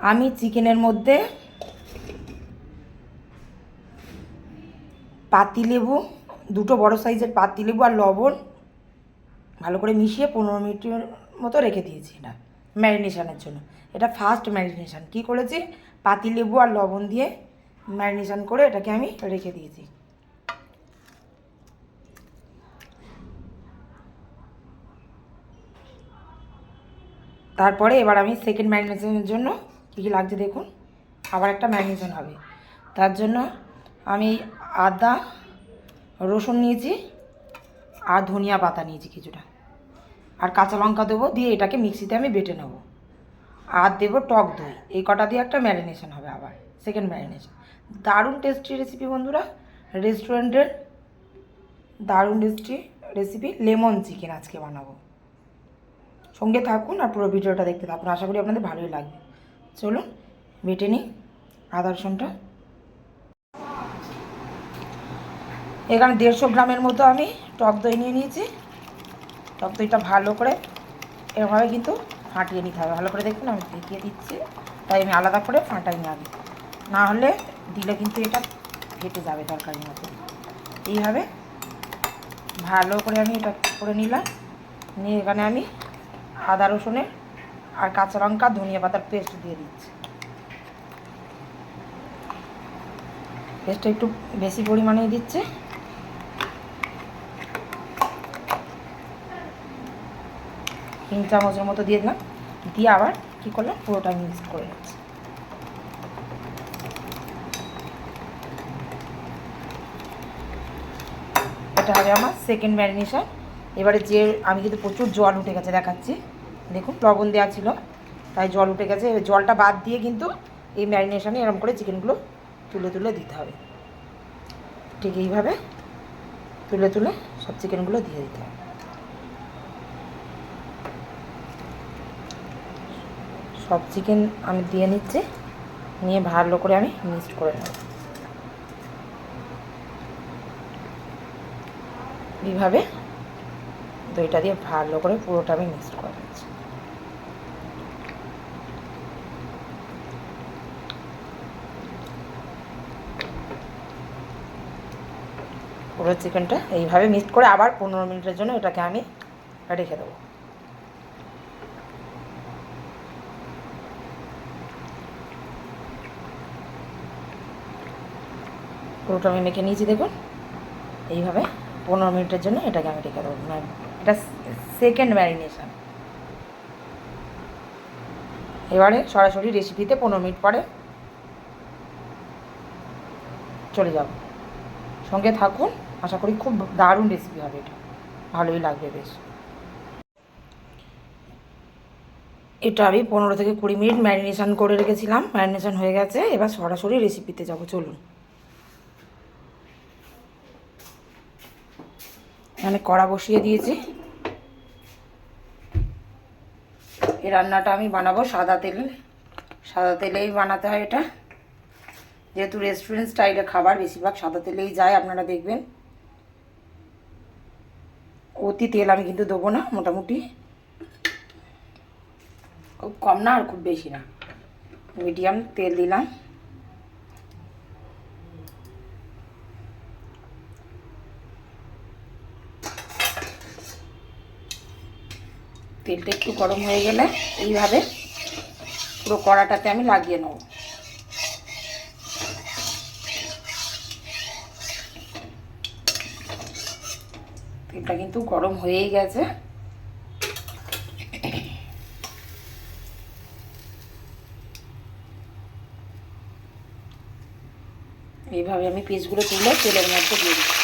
আমি চিকেনের মধ্যে পাতিলেবু, দুটো বড় সাইজের পাতিলেবু আর লবণ ভালো করে মিশিয়ে 15 মিনিটের মতো রেখে দিয়েছি এটা ম্যারিনেশনের জন্য। এটা ফার্স্ট ম্যারিনেশন কী করেছি, পাতিলেবু আর লবণ দিয়ে ম্যারিনেশন করে এটাকে আমি রেখে দিয়েছি। তারপরে এবার আমি সেকেন্ড ম্যারিনেশনের জন্য কী কী লাগছে দেখুন। আবার একটা ম্যারিনেশন হবে, তার জন্য আমি আদা রসুন নিয়েছি আর ধনিয়া পাতা নিয়েছি কিছুটা, আর কাঁচা লঙ্কা দেবো, দিয়ে এটাকে মিক্সিতে আমি বেটে নেব। আর দেবো টক দই। এই কটা দিয়ে একটা ম্যারিনেশন হবে, আবার সেকেন্ড ম্যারিনেশন। দারুণ টেস্টি রেসিপি বন্ধুরা, রেস্টুরেন্টের দারুণ টেস্টি রেসিপি লেমন চিকেন আজকে বানাবো। সঙ্গে থাকুন আর পুরো ভিডিওটা দেখতে থাকুন, আশা করি আপনাদের ভালোই লাগবে। চলুন বেটে নিই আদা রসুনটা। এখানে 150 গ্রামের মতো আমি টক দই নিয়ে নিয়েছি। টক দইটা ভালো করে এভাবে কিন্তু ফাটিয়ে নিতে হবে, ভালো করে দেখুন আমি দেখিয়ে দিচ্ছি, তাই আমি আলাদা করে ফাটাই না আগে, না হলে দিলে কিন্তু এটা ফেটে যাবে তরকারির মতো। এইভাবে ভালো করে আমি এটা করে নিলাম, নিয়ে এখানে আমি আদা রসুনের আর কাঁচা লঙ্কা ধনিয়া পাতার পেস্ট দিয়ে দিচ্ছি। পেস্টটা একটু বেশি পরিমাণে দিচ্ছে, 3 চামচের মতো দিয়ে দিলাম, দিয়ে আবার কী করলাম পুরোটা মিক্স করে নিচ্ছি। এটা হবে আমার সেকেন্ড ম্যারিনেশন। এবারে যে আমি কিন্তু প্রচুর জল উঠে গেছে দেখাচ্ছি, দেখুন লবণ দেওয়া ছিল তাই জল উঠে গেছে। জলটা বাদ দিয়ে কিন্তু এই ম্যারিনেশনে এরকম করে চিকেনগুলো তুলে তুলে দিতে হবে, ঠিক এইভাবে তুলে তুলে সব চিকেনগুলো দিয়ে দিতে হবে। সব চিকেন আমি দিয়ে নিচ্ছি, নিয়ে ভালো করে আমি মিক্সড করে নেব। এইভাবে দইটা দিয়ে ভালো করে পুরোটা আমি মিক্সড করে নিচ্ছি। পুরো চিকেনটা এইভাবে মিক্সড করে আবার 15 মিনিটের জন্য এটাকে আমি রেখে দেবো। পুরোটা আমি মেখে নিয়েছি দেখুন, এইভাবে 15 মিনিটের জন্য এটাকে আমি রেখে দেবো। এটা সেকেন্ড ম্যারিনেশন। এবারে সরাসরি রেসিপিতে 15 মিনিট পরে চলে যাব, সঙ্গে থাকুন, আশা করি খুব দারুণ রেসিপি হবে, এটা ভালোই লাগবে বেশ। এটা আমি 15 থেকে 20 মিনিট ম্যারিনেশন করে রেখেছিলাম, ম্যারিনেশন হয়ে গেছে। এবার সরাসরি রেসিপিতে যাব, চলুন। এখানে কড়া বসিয়ে দিয়েছি, এই রান্নাটা আমি বানাবো সাদা তেলে, সাদা তেলেই বানাতে হয় এটা, যেহেতু রেস্টুরেন্ট স্টাইলে খাবার বেশিরভাগ সাদা তেলেই যায়, আপনারা দেখবেন। অতি তেল আমি কিন্তু দেবো না, মোটামুটি খুব কম না আর খুব বেশি না, মিডিয়াম তেল দিলাম। তেলটা একটু গরম হয়ে গেলে এইভাবে পুরো কড়াটাতে আমি লাগিয়ে নেব। তেলটা কিন্তু গরম হয়েই গেছে, এইভাবে আমি পিসগুলো তুলে তেলের মধ্যে দিয়ে দিই।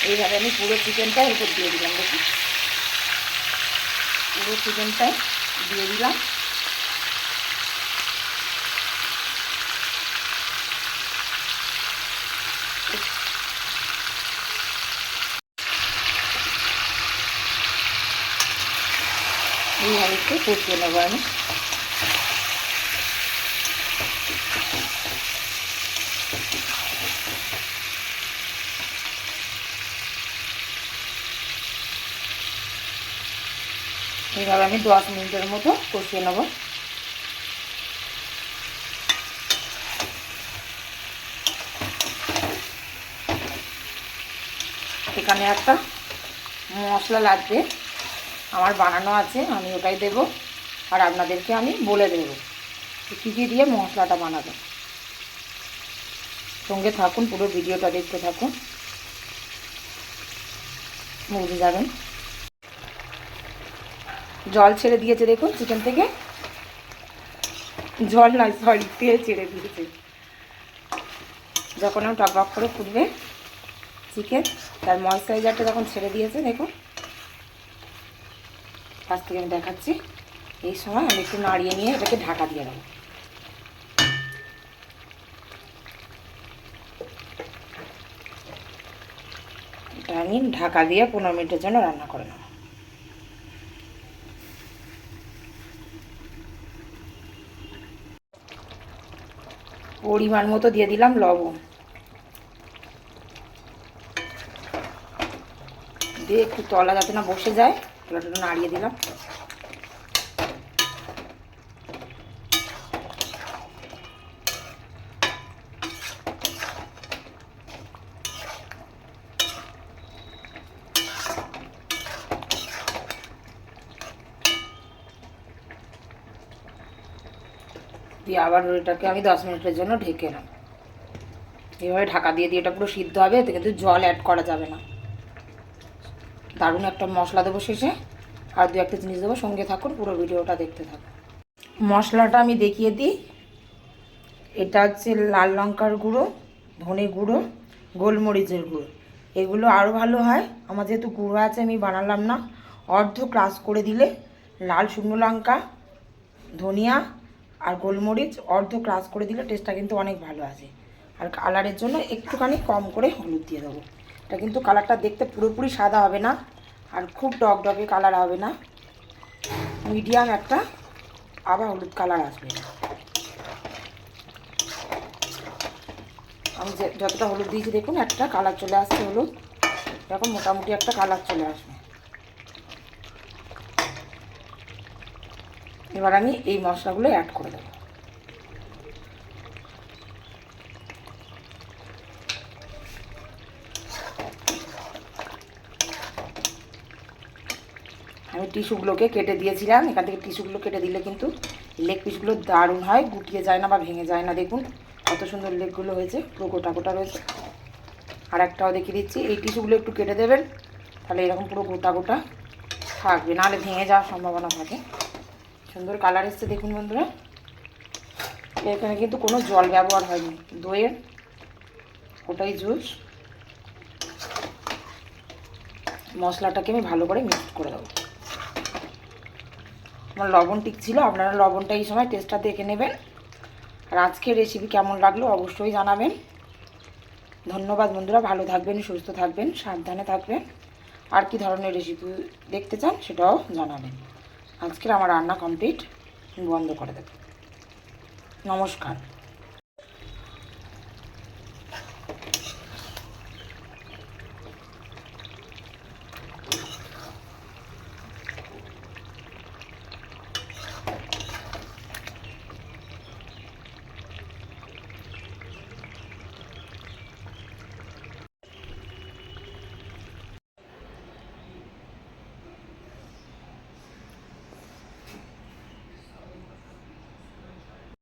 এইভাবে আমি পুরো চিকেনটা এরপর দিয়ে দিলাম, দেখুন পুরো চিকেনটাই দিয়ে দিলাম। একটু কষিয়ে নেবো আমি। এইভাবে আমি 10 মিনিটের মতো কষিয়ে নেব। এখানে একটা মশলা লাগবে, আমার বানানো আছে, আমি ওটাই দেব। আর আপনাদেরকে আমি বলে দেব কী কী দিয়ে মশলাটা বানাবো। সঙ্গে থাকুন, পুরো ভিডিওটা দেখতে থাকুন, বুঝে যাবেন। জল ছেড়ে দিয়েছে দেখুন চিকেন থেকে, জল নয় সরি তেল ছেড়ে দিয়েছে। যখন আমি টকবক করে ফুটবে চিকেন, তার ময়েশ্চারাইজারটা যখন ছেড়ে দিয়েছে দেখুন, কাছ থেকে আমি দেখাচ্ছি। এই সময় আমি একটু নাড়িয়ে নিয়ে এটাকে ঢাকা দিয়ে দেবো। এটা আমি ঢাকা দিয়ে 15 মিনিটের জন্য রান্না করে নেব। পরিমাণ মতো দিয়ে দিলাম লবণ, দিয়ে একটু তলা যাতে না বসে যায় তলাটা নাড়িয়ে দিলাম। দিয়ে আবার এটাকে আমি 10 মিনিটের জন্য ঢেকে নেব। এইভাবে ঢাকা দিয়ে দিয়ে এটা পুরো সিদ্ধ হবে, এতে কিন্তু জল অ্যাড করা যাবে না। দারুণ একটা মশলা দেবো শেষে, আর দু একটা জিনিস দেবো, সঙ্গে থাকুন, পুরো ভিডিওটা দেখতে থাকুন। মশলাটা আমি দেখিয়ে দিই। এটা হচ্ছে লাল লঙ্কার গুঁড়ো, ধনে গুঁড়ো, গোলমরিচের গুঁড়ো। এগুলো আরও ভালো হয়, আমার যেহেতু গুঁড়ো আছে আমি বানালাম না। অর্ধ ক্রাশ করে দিলে লাল শুকনো লঙ্কা, ধনিয়া আর গোলমরিচ অর্ধ ক্রাশ করে দিলে টেস্টটা কিন্তু অনেক ভালো আসে। আর কালারের জন্য একটুখানি কম করে হলুদ দিয়ে দেবো। এটা কিন্তু কালারটা দেখতে পুরোপুরি সাদা হবে না, আর খুব ডগডগে কালার হবে না, মিডিয়াম একটা আবার হলুদ কালার আসবে। আমি যতটা হলুদ দিয়েছি দেখুন একটা কালার চলে আসছে হলুদ, এরকম মোটামুটি একটা কালার চলে আসবে। এবার আমি এই মশলাগুলো অ্যাড করে দেবো। আমি টিস্যুগুলোকে কেটে দিয়েছিলাম, এখান থেকে টিস্যুগুলো কেটে দিলে কিন্তু লেগ পিসগুলো দারুণ হয়, গুটিয়ে যায় না বা ভেঙে যায় না। দেখুন কত সুন্দর লেগগুলো হয়েছে, পুরো গোটা গোটা রয়েছে। আর একটাও দেখিয়ে দিচ্ছি, এই টিস্যুগুলো একটু কেটে দেবেন, তাহলে এরকম পুরো গোটা গোটা থাকবে, নাহলে ভেঙে যাওয়ার সম্ভাবনা থাকে। সুন্দর কালার এসছে দেখুন বন্ধুরা। এখানে কিন্তু কোনো জল ব্যবহার হয়নি, দইয়ের ওটাই জুস। মশলাটাকে আমি ভালো করে মিক্স করে দেবো। আমার লবণ ঠিক ছিল, আপনারা লবণটা এই সময় টেস্টটা দেখে নেবেন। আর আজকের রেসিপি কেমন লাগলো অবশ্যই জানাবেন। ধন্যবাদ বন্ধুরা, ভালো থাকবেন, সুস্থ থাকবেন, সাবধানে থাকবেন। আর কি ধরনের রেসিপি দেখতে চান সেটাও জানাবেন। আজকের আমার রান্না কমপ্লিট, বন্ধ করে দেব। নমস্কার।